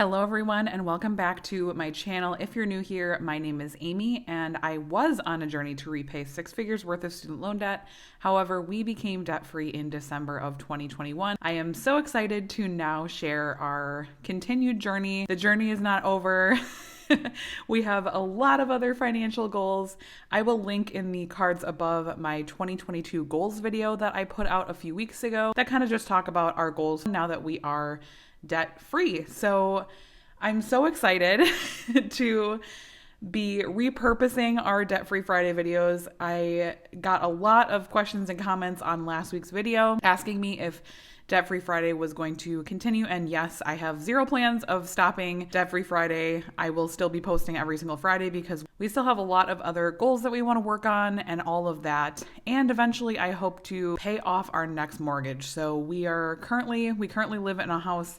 Hello everyone and welcome back to my channel. If you're new here, my name is Amy and I was on a journey to repay six figures worth of student loan debt. However, we became debt-free in December of 2021. I am so excited to now share our continued journey. The journey is not over. We have a lot of other financial goals. I will link in the cards above my 2022 goals video that I put out a few weeks ago that kind of just talk about our goals now that we are debt free. So I'm so excited to be repurposing our Debt Free Friday videos. I got a lot of questions and comments on last week's video asking me if Debt Free Friday was going to continue, and yes, I have zero plans of stopping Debt Free Friday. I will still be posting every single Friday because we still have a lot of other goals that we want to work on and all of that. And eventually I hope to pay off our next mortgage. So we currently live in a house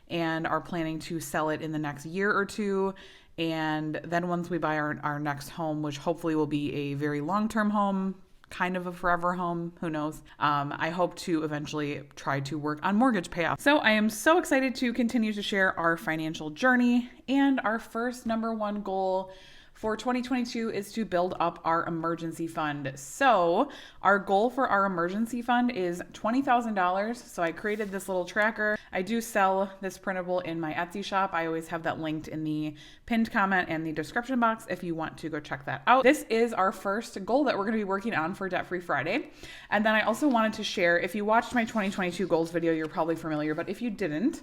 and are planning to sell it in the next year or two. And then once we buy our next home, which hopefully will be a very long-term home, kind of a forever home, who knows, I hope to eventually try to work on mortgage payoff. So I am so excited to continue to share our financial journey, and our first number one goal for 2022 is to build up our emergency fund. So our goal for our emergency fund is $20,000. So I created this little tracker. I do sell this printable in my Etsy shop. I always have that linked in the pinned comment and the description box if you want to go check that out. This is our first goal that we're going to be working on for Debt Free Friday. And then I also wanted to share, if you watched my 2022 goals video, you're probably familiar, but if you didn't,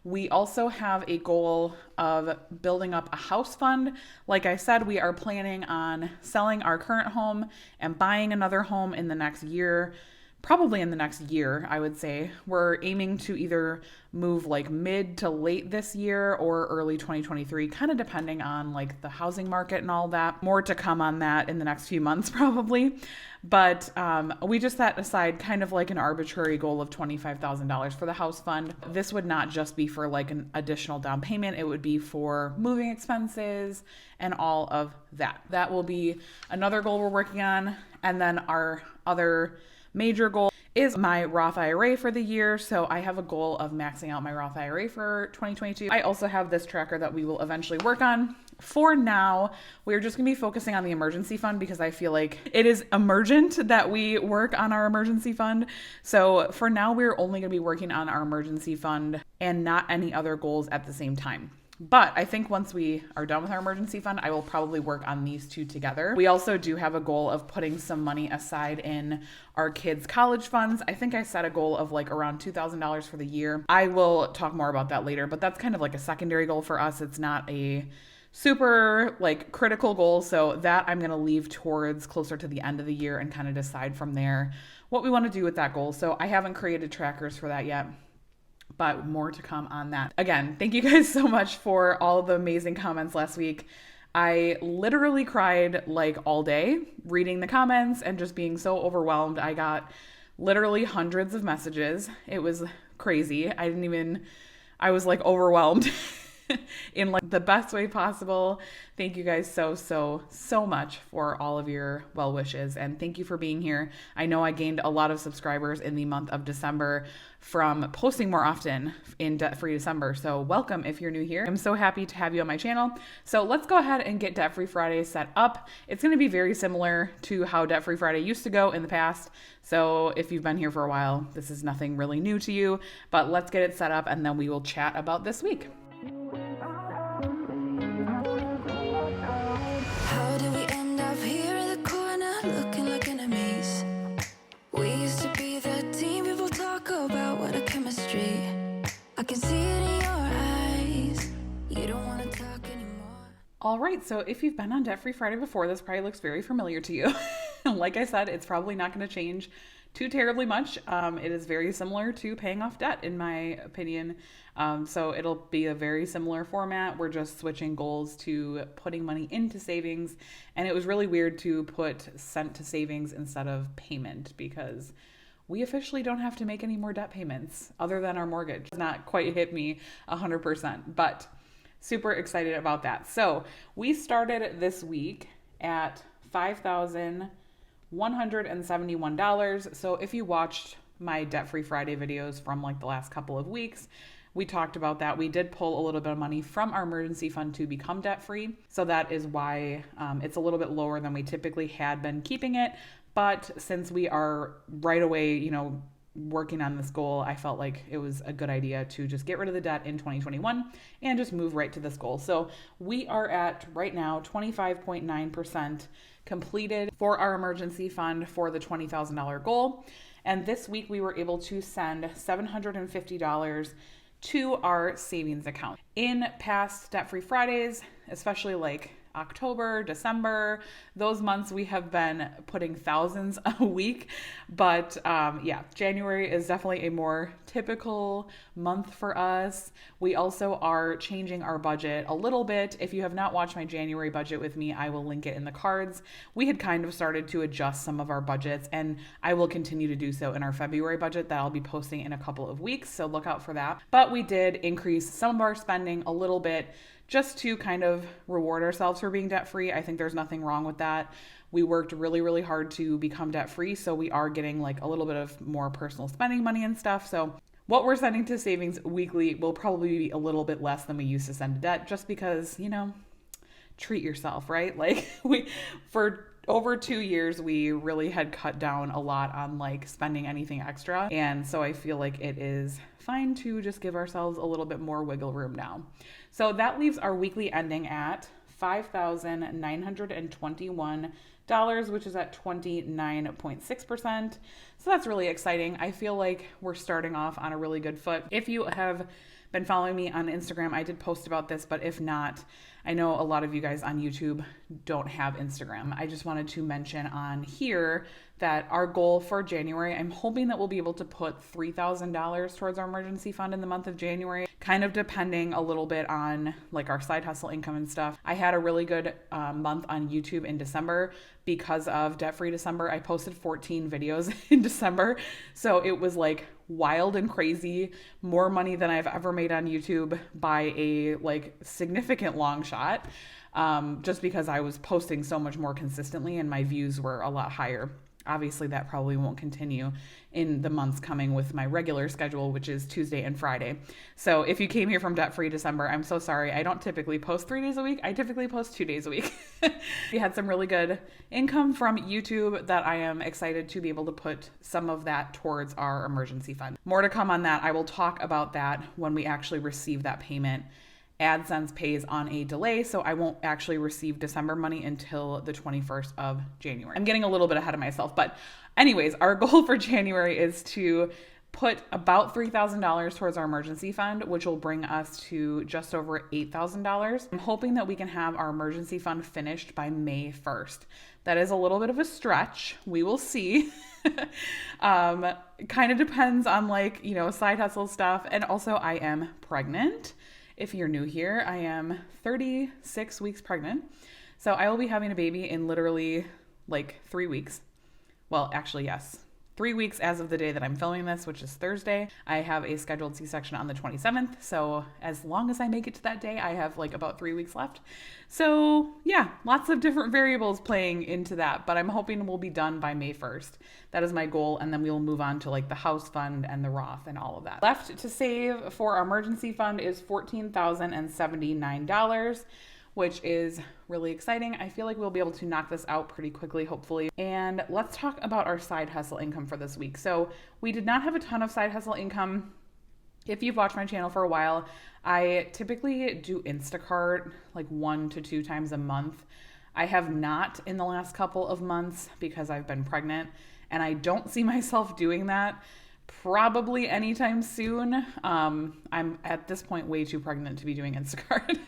we also have a goal of building up a house fund. Like I said, we are planning on selling our current home and buying another home in the next year. Probably in the next year, I would say. We're aiming to either move like mid to late this year or early 2023, kind of depending on like the housing market and all that. More to come on that in the next few months probably. But we just set aside kind of like an arbitrary goal of $25,000 for the house fund. This would not just be for like an additional down payment. It would be for moving expenses and all of that. That will be another goal we're working on. And then our other major goal is my Roth IRA for the year. So I have a goal of maxing out my Roth IRA for 2022. I also have this tracker that we will eventually work on. For now, we're just gonna be focusing on the emergency fund because I feel like it is emergent that we work on our emergency fund. So for now, we're only gonna be working on our emergency fund and not any other goals at the same time. But I think once we are done with our emergency fund, I will probably work on these two together. We also do have a goal of putting some money aside in our kids' college funds. I think I set a goal of like around $2,000 for the year. I will talk more about that later, but that's kind of like a secondary goal for us. It's not a super like critical goal. So that I'm going to leave towards closer to the end of the year and kind of decide from there what we want to do with that goal. So I haven't created trackers for that yet, but more to come on that. Again, thank you guys so much for all of the amazing comments last week. I literally cried like all day reading the comments and just being so overwhelmed. I got literally hundreds of messages. It was crazy. I was like overwhelmed in like the best way possible. Thank you guys so much for all of your well wishes, and thank you for being here. I know I gained a lot of subscribers in the month of December from posting more often in Debt Free December. So welcome if you're new here. I'm so happy to have you on my channel. So let's go ahead and get Debt Free Friday set up. It's going to be very similar to how Debt Free Friday used to go in the past. So if you've been here for a while, this is nothing really new to you, but let's get it set up and then we will chat about this week. How did we end up here in the corner looking like enemies? We used to be the team people talk about, what a chemistry. I can see it in your eyes. You don't want to talk anymore. All right, so if you've been on Debt Free Friday before, this probably looks very familiar to you. Like I said, it's probably not going to change too terribly much. It is very similar to paying off debt, in my opinion. So it'll be a very similar format. We're just switching goals to putting money into savings. And it was really weird to put sent to savings instead of payment because we officially don't have to make any more debt payments other than our mortgage. It's not quite hit me 100%, but super excited about that. So we started this week at $5,171. So if you watched my Debt Free Friday videos from like the last couple of weeks, We talked about that. We did pull a little bit of money from our emergency fund to become debt free. So that is why it's a little bit lower than we typically had been keeping it. But since we are right away, working on this goal, I felt like it was a good idea to just get rid of the debt in 2021 and just move right to this goal. So we are at right now 25.9% completed for our emergency fund for the $20,000 goal. And this week we were able to send $750 to our savings account. In past Debt-Free Fridays, especially like October, December, those months we have been putting thousands a week. But January is definitely a more typical month for us. We also are changing our budget a little bit. If you have not watched my January budget with me, I will link it in the cards. We had kind of started to adjust some of our budgets, and I will continue to do so in our February budget that I'll be posting in a couple of weeks. So look out for that. But we did increase some of our spending a little bit, just to kind of reward ourselves for being debt-free. I think there's nothing wrong with that. We worked really, really hard to become debt-free, so we are getting like a little bit of more personal spending money and stuff. So what we're sending to savings weekly will probably be a little bit less than we used to send to debt, just because, treat yourself, right? Like for over 2 years, we really had cut down a lot on like spending anything extra. And so I feel like it is fine to just give ourselves a little bit more wiggle room now. So that leaves our weekly ending at $5,921, which is at 29.6%. So that's really exciting. I feel like we're starting off on a really good foot. If you have been following me on Instagram, I did post about this, but if not, I know a lot of you guys on YouTube don't have Instagram. I just wanted to mention on here that our goal for January, I'm hoping that we'll be able to put $3,000 towards our emergency fund in the month of January, kind of depending a little bit on like our side hustle income and stuff. I had a really good month on YouTube in December because of Debt-Free December. I posted 14 videos in December. So it was like wild and crazy, more money than I've ever made on YouTube by a like significant long shot, just because I was posting so much more consistently and my views were a lot higher. Obviously, that probably won't continue in the months coming with my regular schedule, which is Tuesday and Friday. So if you came here from Debt-Free December, I'm so sorry. I don't typically post 3 days a week. I typically post 2 days a week. We had some really good income from YouTube that I am excited to be able to put some of that towards our emergency fund. More to come on that. I will talk about that when we actually receive that payment. AdSense pays on a delay, so I won't actually receive December money until the 21st of January. I'm getting a little bit ahead of myself, but anyways, our goal for January is to put about $3,000 towards our emergency fund, which will bring us to just over $8,000. I'm hoping that we can have our emergency fund finished by May 1st. That is a little bit of a stretch. We will see. Kind of depends on side hustle stuff. And also I am pregnant. If you're new here, I am 36 weeks pregnant. So I will be having a baby in literally 3 weeks. Well, actually, yes. 3 weeks as of the day that I'm filming this, which is Thursday. I have a scheduled C-section on the 27th. So as long as I make it to that day, I have about 3 weeks left. So yeah, lots of different variables playing into that, but I'm hoping we'll be done by May 1st. That is my goal. And then we will move on to the house fund and the Roth and all of that. Left to save for our emergency fund is $14,079. Which is really exciting. I feel like we'll be able to knock this out pretty quickly, hopefully. And let's talk about our side hustle income for this week. So we did not have a ton of side hustle income. If you've watched my channel for a while, I typically do Instacart 1 to 2 times a month. I have not in the last couple of months because I've been pregnant, and I don't see myself doing that probably anytime soon. I'm at this point way too pregnant to be doing Instacart.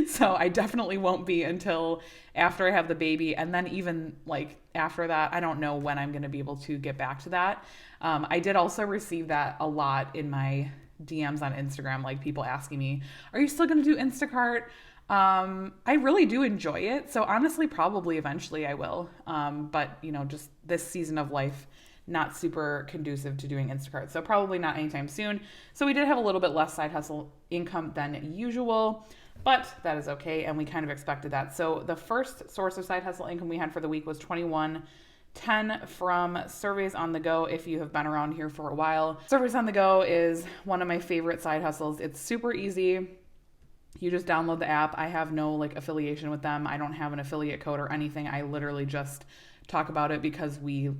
So I definitely won't be until after I have the baby. And then even after that, I don't know when I'm going to be able to get back to that. I did also receive that a lot in my DMs on Instagram, people asking me, are you still going to do Instacart? I really do enjoy it. So honestly, probably eventually I will. But just this season of life, not super conducive to doing Instacart. So probably not anytime soon. So we did have a little bit less side hustle income than usual, but that is okay. And we kind of expected that. So the first source of side hustle income we had for the week was $21 10 from Surveys on the Go if you have been around here for a while. Surveys on the Go is one of my favorite side hustles. It's super easy. You just download the app. I have no like affiliation with them. I don't have an affiliate code or anything. I literally just talk about it because we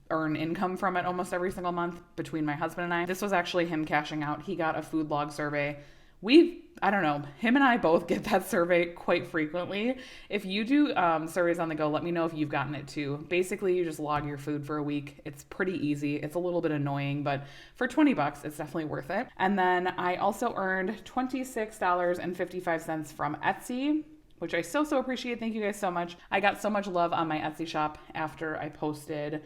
earn income from it almost every single month between my husband and I. This was actually him cashing out. He got a food log survey. I don't know, him and I both get that survey quite frequently. If you do surveys on the go, let me know if you've gotten it too. Basically, you just log your food for a week. It's pretty easy. It's a little bit annoying, but for $20, it's definitely worth it. And then I also earned $26.55 from Etsy, which I so appreciate. Thank you guys so much. I got so much love on my Etsy shop after I posted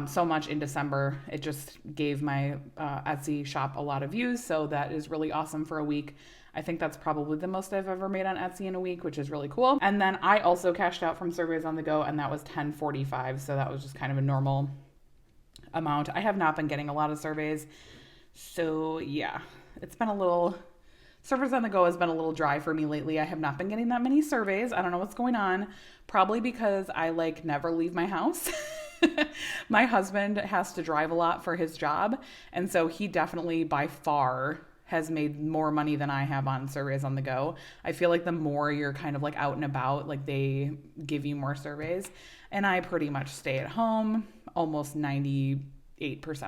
so much in December. It just gave my Etsy shop a lot of views, so that is really awesome for a week. I think that's probably the most I've ever made on Etsy in a week, which is really cool. And then I also cashed out from Surveys on the Go, and that was $10.45, so that was just kind of a normal amount. I have not been getting a lot of surveys, so yeah, it's been a little... Surveys on the Go has been a little dry for me lately. I have not been getting that many surveys. I don't know what's going on. Probably because I like never leave my house. My husband has to drive a lot for his job, and so he definitely by far has made more money than I have on Surveys on the Go. I feel like the more you're kind of like out and about, like they give you more surveys, and I pretty much stay at home almost 98%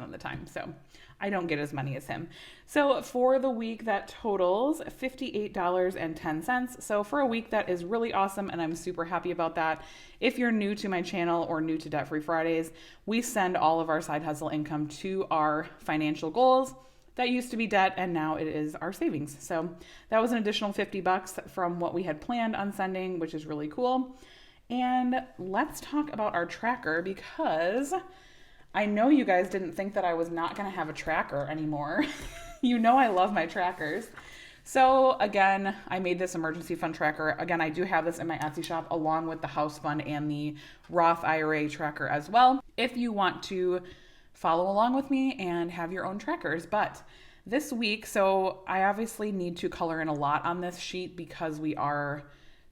of the time. So I don't get as many as him. So for the week, that totals $58.10. So for a week, that is really awesome, and I'm super happy about that. If you're new to my channel or new to Debt Free Fridays, we send all of our side hustle income to our financial goals. That used to be debt, and now it is our savings. So that was an additional $50 from what we had planned on sending, which is really cool. And let's talk about our tracker, because I know you guys didn't think that I was not going to have a tracker anymore. You know I love my trackers. So again, I made this emergency fund tracker. Again, I do have this in my Etsy shop along with the house fund and the Roth IRA tracker as well, if you want to follow along with me and have your own trackers. But this week, so I obviously need to color in a lot on this sheet because we are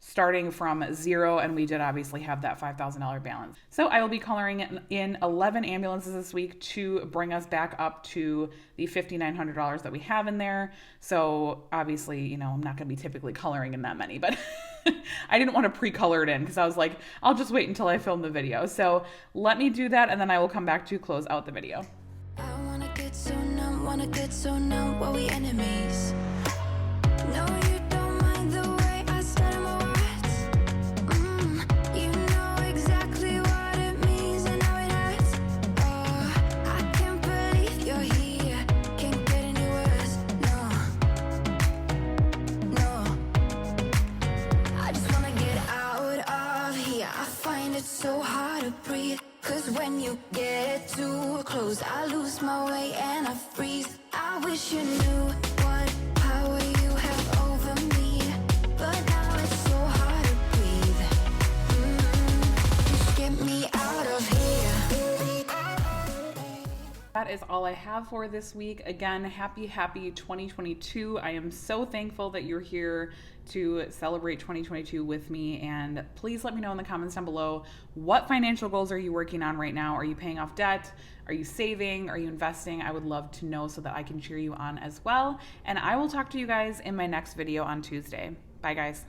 starting from zero, and we did obviously have that $5,000 balance. So I will be coloring in 11 ambulances this week to bring us back up to the $5,900 that we have in there. So obviously, you know, I'm not going to be typically coloring in that many, but I didn't want to pre-color it in because I was like, I'll just wait until I film the video. So let me do that, and then I will come back to close out the video. I wanna get so numb while we enemies. No, you don't mind the way I stutter my words. You know exactly what it means and how it hurts. Oh, I can't believe you're here. Can't get any worse. No. I just wanna get out of here. I find it so hard to breathe. 'Cause when you get too close, I lose my way and I freeze. I wish you knew what power you have over me, but now it's so hard to breathe. Just get me out of here. That is all I have for this week. Again, happy 2022. I am so thankful that you're here to celebrate 2022 with me, and please let me know in the comments down below, what financial goals are you working on right now? Are you paying off debt? Are you saving? Are you investing? I would love to know so that I can cheer you on as well. And I will talk to you guys in my next video on Tuesday. Bye guys.